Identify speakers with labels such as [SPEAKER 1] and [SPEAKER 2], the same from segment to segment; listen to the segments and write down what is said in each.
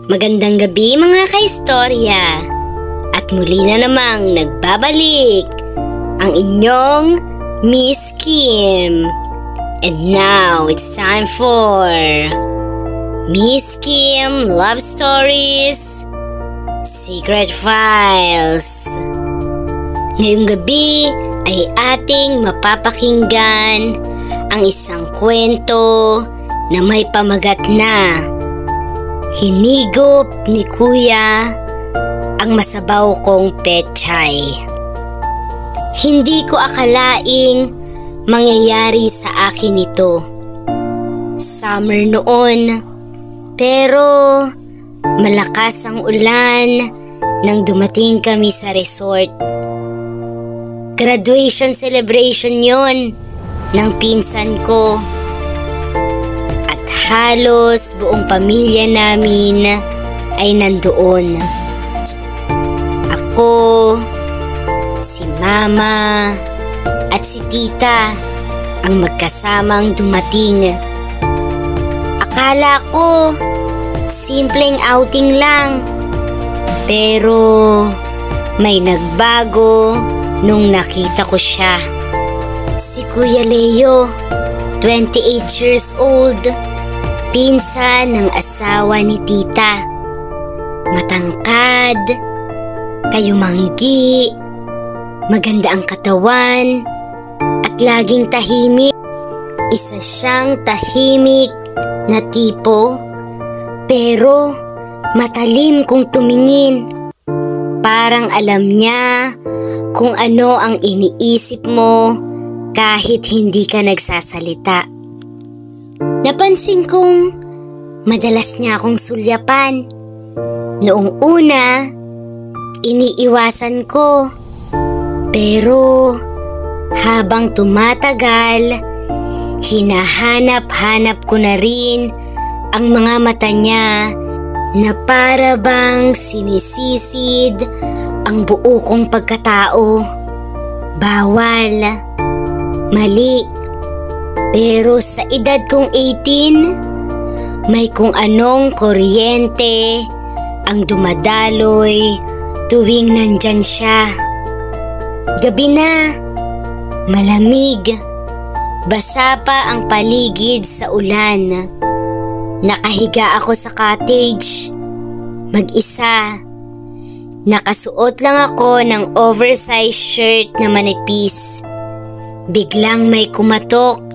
[SPEAKER 1] Magandang gabi mga kaistorya. At muli na namang nagbabalik ang inyong Miss Kim. And now it's time for Miss Kim Love Stories Secret Files. Ngayong gabi ay ating mapapakinggan ang isang kwento na may pamagat na hinigop ni Kuya ang masabaw kong pechay. Hindi ko akalaing mangyayari sa akin ito. Summer noon, pero malakas ang ulan nang dumating kami sa resort. Graduation celebration yon ng pinsan ko. Halos buong pamilya namin ay nandoon. Ako, si Mama at si Tita ang magkasamang dumating. Akala ko simpleng outing lang, pero may nagbago nung nakita ko siya. Si Kuya Leo, 28 years old, pinsan ng asawa ni Tita. Matangkad, kayumanggi, maganda ang katawan, at laging tahimik. Isa siyang tahimik na tipo, pero matalim kung tumingin. Parang alam niya kung ano ang iniisip mo kahit hindi ka nagsasalita. Napansin kong madalas niya akong sulyapan. Noong una, iniiwasan ko. Pero habang tumatagal, hinahanap-hanap ko na rin ang mga mata niya na para bang sinisisid ang buo kong pagkatao. Bawal, mali. Pero sa edad kong 18, may kung anong kuryente ang dumadaloy tuwing nandyan siya. Gabi na, malamig, basa pa ang paligid sa ulan. Nakahiga ako sa cottage, mag-isa. Nakasuot lang ako ng oversized shirt na manipis. Biglang may kumatok.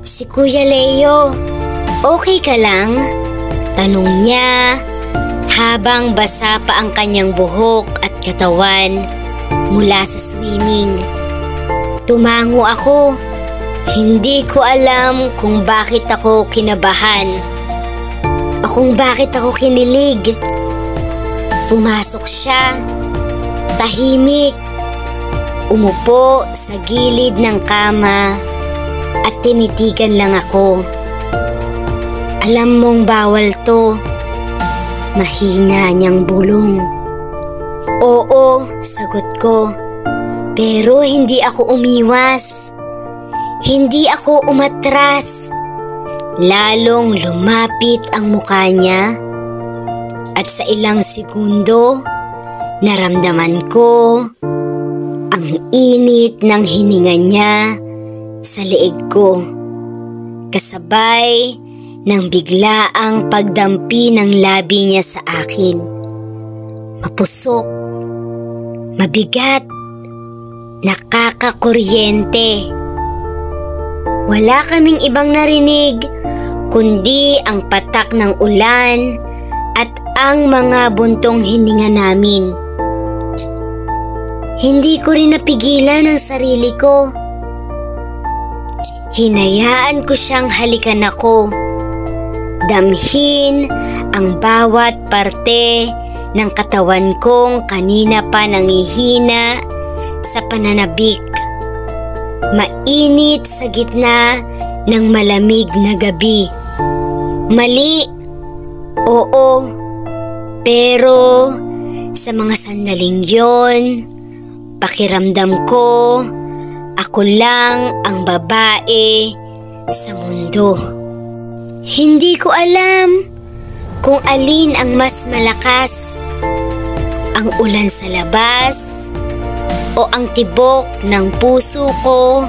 [SPEAKER 1] Si Kuya Leo, okay ka lang? Tanong niya habang basa pa ang kanyang buhok at katawan mula sa swimming. Tumango ako. Hindi ko alam kung bakit ako kinabahan o kung bakit ako kinilig. Pumasok siya, tahimik, umupo sa gilid ng kama at tinitigan lang ako. Alam mong bawal to. Mahina niyang bulong. Oo, sagot ko. Pero hindi ako umiwas. Hindi ako umatras. Lalong lumapit ang mukha niya. At sa ilang segundo, naramdaman ko ang init ng hininga niya sa leeg ko, kasabay ng biglaang pagdampi ng labi niya sa akin. Mapusok, mabigat, nakakakuryente. Wala kaming ibang narinig kundi ang patak ng ulan at ang mga buntong hininga namin. Hindi ko rin napigilan ang sarili ko. Hinayaan ko siyang halikan ako. Damhin ang bawat parte ng katawan kong kanina pa nangihina sa pananabik. Mainit sa gitna ng malamig na gabi. Mali, oo, pero sa mga sandaling yon, pakiramdam ko ako lang ang babae sa mundo. Hindi ko alam kung alin ang mas malakas, ang ulan sa labas o ang tibok ng puso ko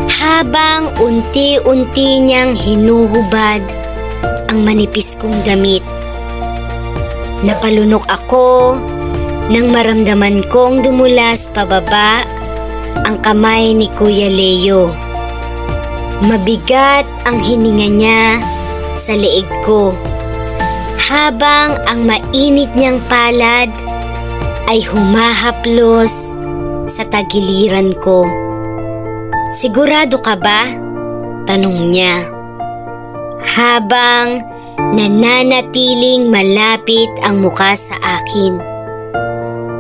[SPEAKER 1] habang unti-unti niyang hinuhubad ang manipis kong damit. Napalunok ako nang maramdaman kong dumulas pababa ang kamay ni Kuya Leo. Mabigat ang hininga niya sa leeg ko habang ang mainit niyang palad ay humahaplos sa tagiliran ko. "Sigurado ka ba?" tanong niya habang nananatiling malapit ang mukha sa akin.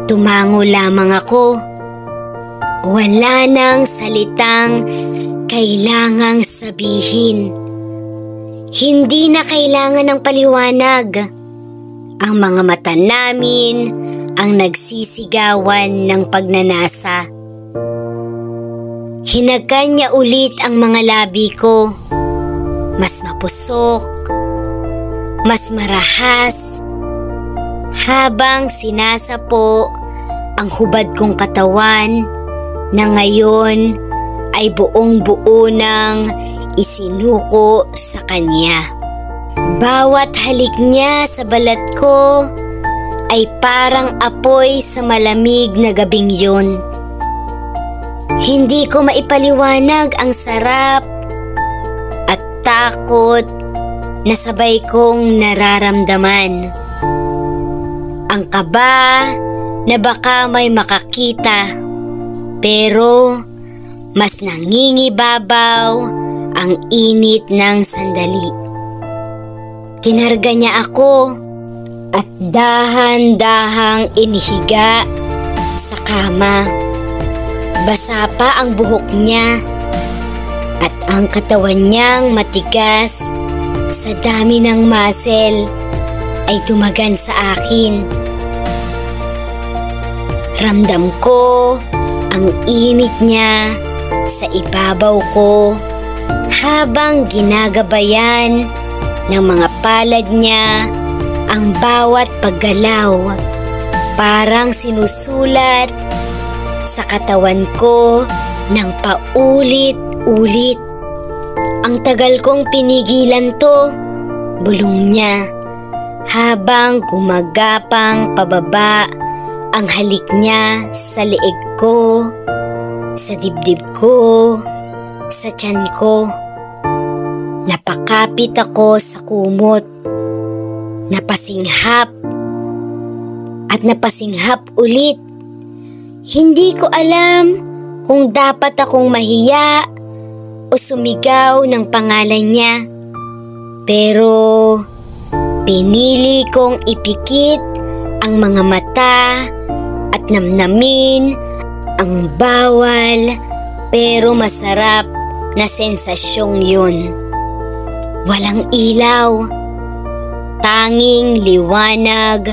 [SPEAKER 1] Tumango lamang ako. Wala nang salitang kailangang sabihin. Hindi na kailangan ng paliwanag. Ang mga mata namin ang nagsisigawan ng pagnanasa. Hinagkan niya ulit ang mga labi ko. Mas mapusok, mas marahas, habang sinasapo ang hubad kong katawan na ngayon ay buong-buo nang isinuko sa kanya. Bawat halik niya sa balat ko ay parang apoy sa malamig na gabing yun. Hindi ko maipaliwanag ang sarap at takot na sabay kong nararamdaman. Ang kaba na baka may makakita, pero mas nangingibabaw ang init ng sandali. Kinarga niya ako at dahan-dahang inihiga sa kama. Basa pa ang buhok niya at ang katawan niyang matigas sa dami ng muscle ay tumagan sa akin. Ramdam ko ang init niya sa ibabaw ko habang ginagabayan ng mga palad niya ang bawat paggalaw. Parang sinusulat sa katawan ko ng paulit-ulit. Ang tagal kong pinigilan to, bulong niya, habang gumagapang pababa ang halik niya sa leeg ko, sa dibdib ko, sa tiyan ko. Napakapit ako sa kumot. Napasinghap at napasinghap ulit. Hindi ko alam kung dapat akong mahiya o sumigaw ng pangalan niya. Pero pinili kong ipikit ang mga mata at namnamin ang bawal pero masarap na sensasyong yun. Walang ilaw, tanging liwanag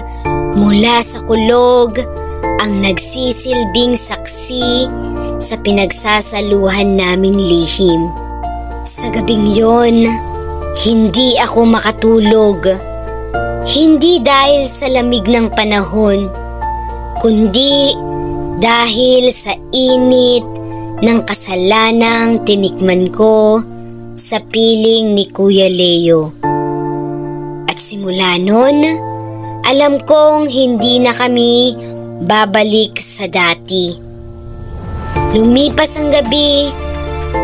[SPEAKER 1] mula sa kulog ang nagsisilbing saksi sa pinagsasaluhan naming lihim. Sa gabing yon, hindi ako makatulog. Hindi dahil sa lamig ng panahon, kundi dahil sa init ng kasalanang tinikman ko sa piling ni Kuya Leo. At simula nun, alam kong hindi na kami babalik sa dati. Lumipas ang gabi,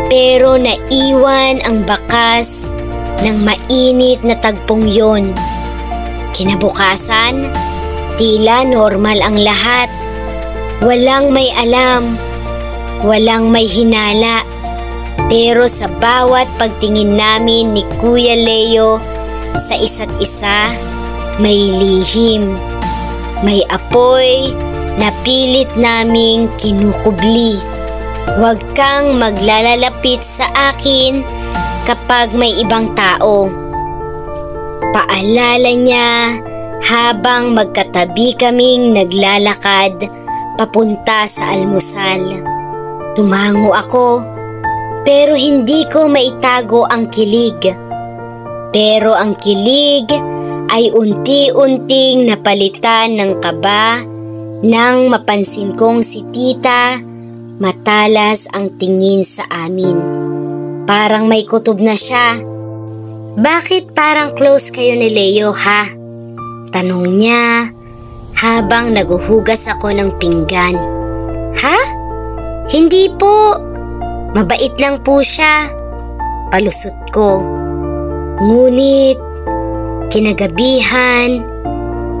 [SPEAKER 1] pero naiwan ang bakas ng mainit na tagpong yon. Kinabukasan, tila normal ang lahat. Walang may alam, walang may hinala. Pero sa bawat pagtingin namin ni Kuya Leo sa isa't isa, may lihim, may apoy na pilit naming kinukubli. Huwag kang maglalalapit sa akin kapag may ibang tao. Paalala niya habang magkatabi kaming naglalakad papunta sa almusal. Tumango ako, pero hindi ko maitago ang kilig. Pero ang kilig ay unti-unting napalitan ng kaba nang mapansin kong si tita matalas ang tingin sa amin. Parang may kutob na siya. Bakit parang close kayo ni Leo ha? Tanong niya habang naguhugas ako ng pinggan. Ha? Hindi po. Mabait lang po siya. Palusot ko. Ngunit kinagabihan,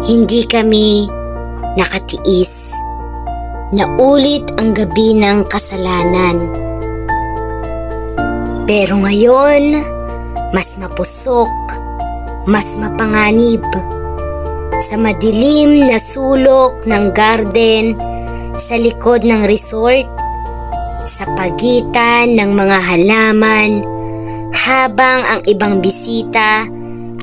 [SPEAKER 1] hindi kami nakatiis. Naulit ang gabi ng kasalanan. Pero ngayon, mas mapusok, mas mapanganib. Sa madilim na sulok ng garden sa likod ng resort, sa pagitan ng mga halaman, habang ang ibang bisita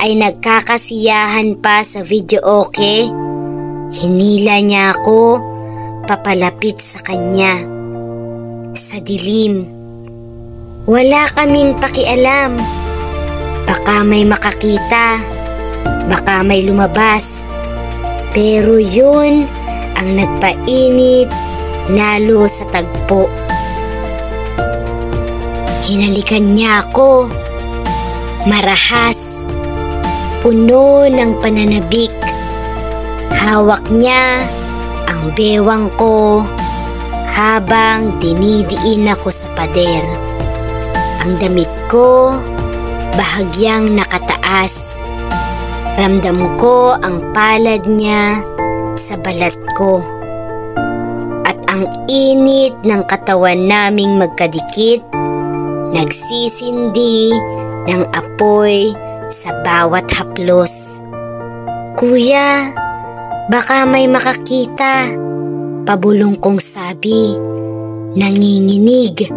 [SPEAKER 1] ay nagkakasiyahan pa sa videoke, hinila niya ako papalapit sa kanya. Sa dilim, wala kaming pakialam. Baka may makakita, baka may lumabas. Pero yun ang nagpainit lalo sa tagpo. Hinalikan niya ako, marahas, puno ng pananabik. Hawak niya ang bewang ko habang dinidiin ako sa pader. Ang damit ko bahagyang nakataas. Ramdam ko ang palad niya sa balat ko. At ang init ng katawan naming magkadikit, nagsisindi ng apoy sa bawat haplos. Kuya, baka may makakita, pabulong kong sabi. Nanginginig.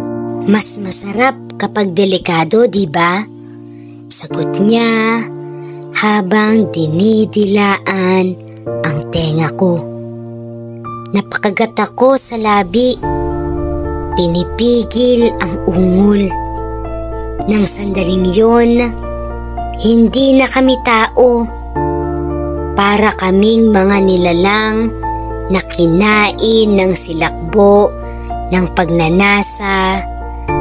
[SPEAKER 1] Mas masarap kapag delikado, di ba? Sagot niya habang dinidilaan ang tenga ko. Napakagat ako sa labi. Pinipigil ang ungol. Nang sandaling yon, hindi na kami tao. Para kaming mga nilalang na kinain ng silakbo ng pagnanasa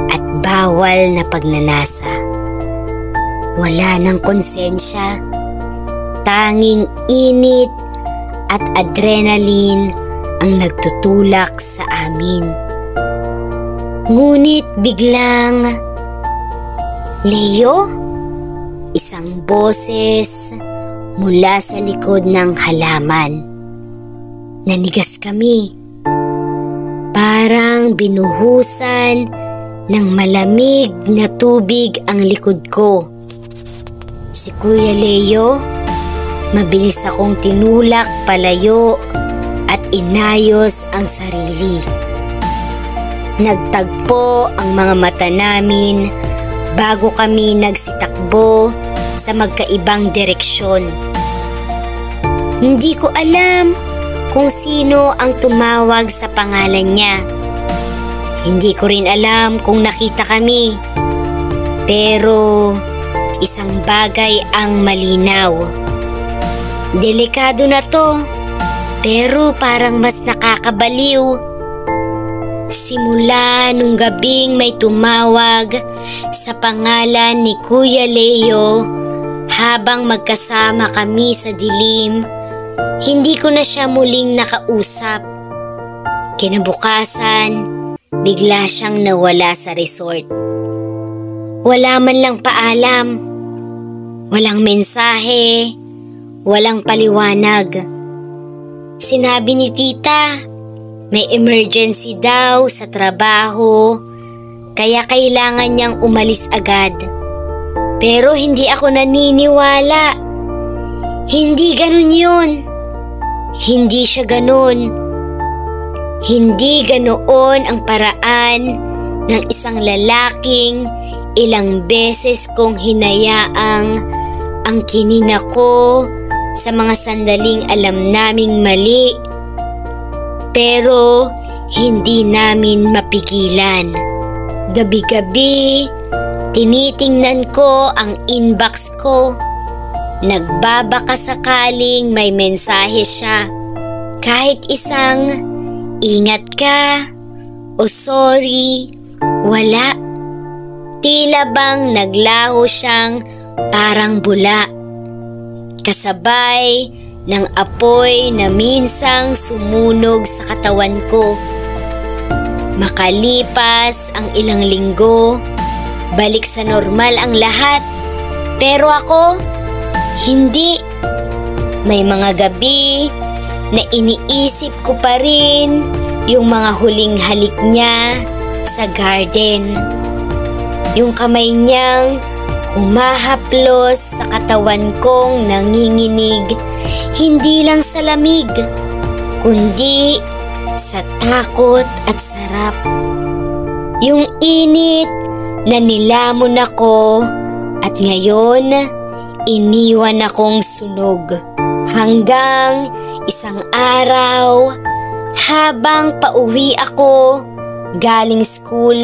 [SPEAKER 1] at bawal na pagnanasa. Wala ng konsensya, tanging init at adrenaline ang nagtutulak sa amin. Ngunit biglang, Leo? Isang boses mula sa likod ng halaman. Nanigas kami. Parang binuhusan ng malamig na tubig ang likod ko. Si Kuya Leo, mabilis akong tinulak palayo at inayos ang sarili. Nagtagpo ang mga mata namin bago kami nagsitakbo sa magkaibang direksyon. Hindi ko alam kung sino ang tumawag sa pangalan niya. Hindi ko rin alam kung nakita kami. Pero isang bagay ang malinaw. Delikado na to, pero parang mas nakakabaliw. Simula nung gabing may tumawag sa pangalan ni Kuya Leo habang magkasama kami sa dilim, hindi ko na siya muling nakausap. Kinabukasan, bigla siyang nawala sa resort. Wala man lang paalam, walang mensahe, walang paliwanag. Sinabi ni tita, may emergency daw sa trabaho, kaya kailangan niyang umalis agad. Pero hindi ako naniniwala. Hindi ganun yun. Hindi siya ganun. Hindi ganoon ang paraan ng isang lalaking ilang beses kong hinayaang angkinin ako sa mga sandaling alam naming mali. Pero hindi namin mapigilan. Gabi-gabi, tinitingnan ko ang inbox ko. nagbabaka sakaling may mensahe siya. Kahit isang ingat ka o sorry, wala. Tila bang naglaho siyang parang bula, kasabay ng apoy na minsang sumunog sa katawan ko. Makalipas ang ilang linggo, balik sa normal ang lahat. Pero ako, hindi. May mga gabi na iniisip ko pa rin yung mga huling halik niya sa garden. Yung kamay niyang humahaplos sa katawan kong nanginginig, hindi lang sa lamig, kundi sa takot at sarap. Yung init na nilamon ako at ngayon iniwan akong sunog. Hanggang isang araw, habang pauwi ako galing school,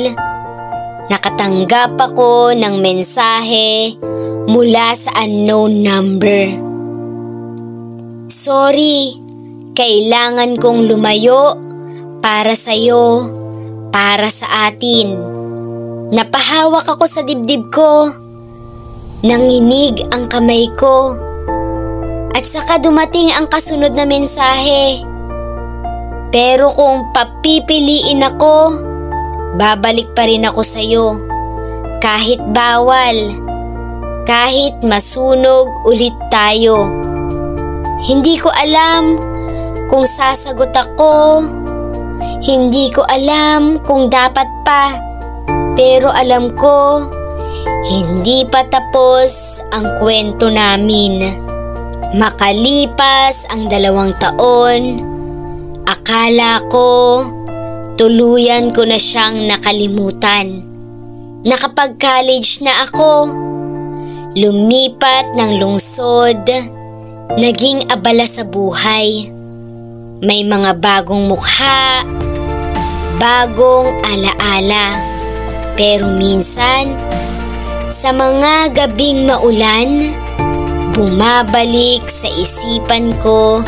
[SPEAKER 1] nakatanggap ako ng mensahe mula sa unknown number. Sorry, kailangan kong lumayo para sa'yo, para sa atin. Napahawak ako sa dibdib ko. Nanginig ang kamay ko. At saka dumating ang kasunod na mensahe. Pero kung papipiliin ako, babalik pa rin ako sa'yo. Kahit bawal, kahit masunog ulit tayo. Hindi ko alam kung sasagot ako. Hindi ko alam kung dapat pa. Pero alam ko, hindi pa tapos ang kwento namin. Makalipas ang 2 taon, akala ko tuluyan ko na siyang nakalimutan. Nakapag-college na ako. Lumipat ng lungsod. Naging abala sa buhay. May mga bagong mukha, bagong alaala. Pero minsan, sa mga gabing maulan, bumabalik sa isipan ko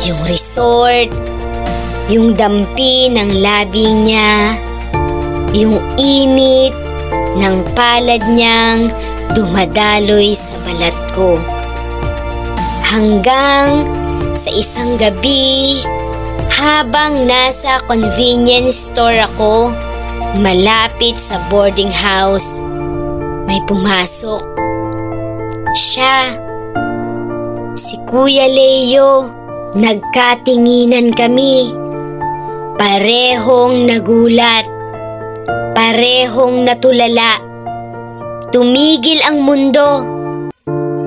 [SPEAKER 1] yung resort, yung dampi ng labi niya, yung init ng palad niyang dumadaloy sa balat ko. Hanggang sa isang gabi, habang nasa convenience store ako, malapit sa boarding house, may pumasok. Siya, si Kuya Leo. Nagkatinginan kami. Parehong nagulat. Parehong natulala. Tumigil ang mundo.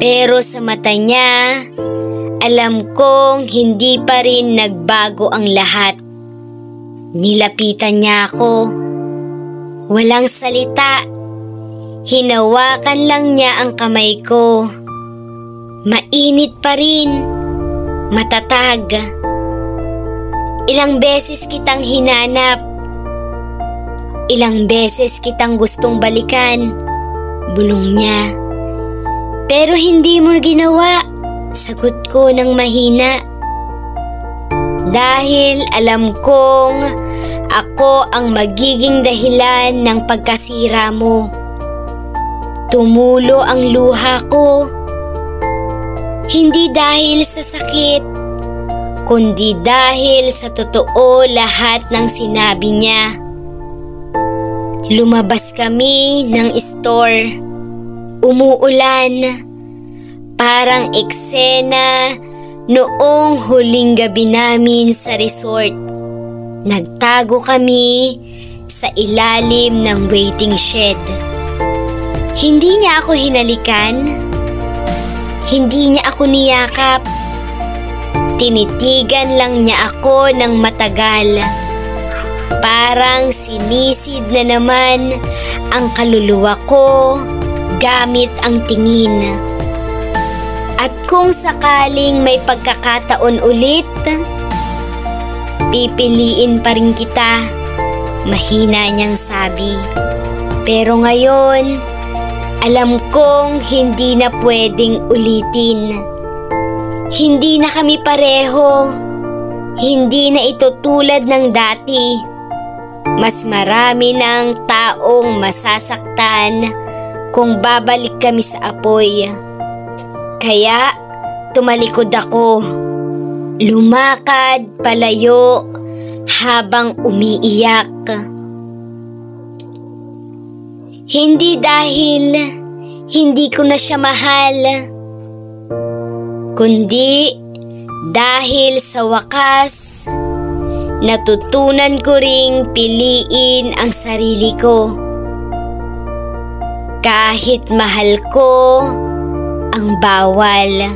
[SPEAKER 1] Pero sa mata niya, alam kong hindi pa rin nagbago ang lahat. Nilapitan niya ako. Walang salita. Hinawakan lang niya ang kamay ko. Mainit pa rin. Matatag. Ilang beses kitang hinanap. Ilang beses kitang gustong balikan. Bulong niya. Pero hindi mo ginawa. Sagot ko ng mahina. Dahil alam kong ako ang magiging dahilan ng pagkasira mo. Tumulo ang luha ko. Hindi dahil sa sakit, kundi dahil sa totoo lahat ng sinabi niya. Lumabas kami ng store. Umuulan. Parang eksena noong huling gabi namin sa resort. Nagtago kami sa ilalim ng waiting shed. Hindi niya ako hinalikan. Hindi niya ako niyakap. Tinitigan lang niya ako ng matagal. Parang sinisid na naman ang kaluluwa ko gamit ang tingin. At kung sakaling may pagkakataon ulit, pipiliin pa rin kita, mahina niyang sabi. Pero ngayon, Alam kong hindi na pwedeng ulitin. Hindi na kami pareho. Hindi na ito tulad ng dati. Mas marami ng taong masasaktan kung babalik kami sa apoy. Kaya tumalikod ako. Lumakad palayo habang umiiyak. Hindi dahil hindi ko na siya mahal, kundi dahil sa wakas natutunan ko ring piliin ang sarili ko. Kahit mahal ko ang bawal.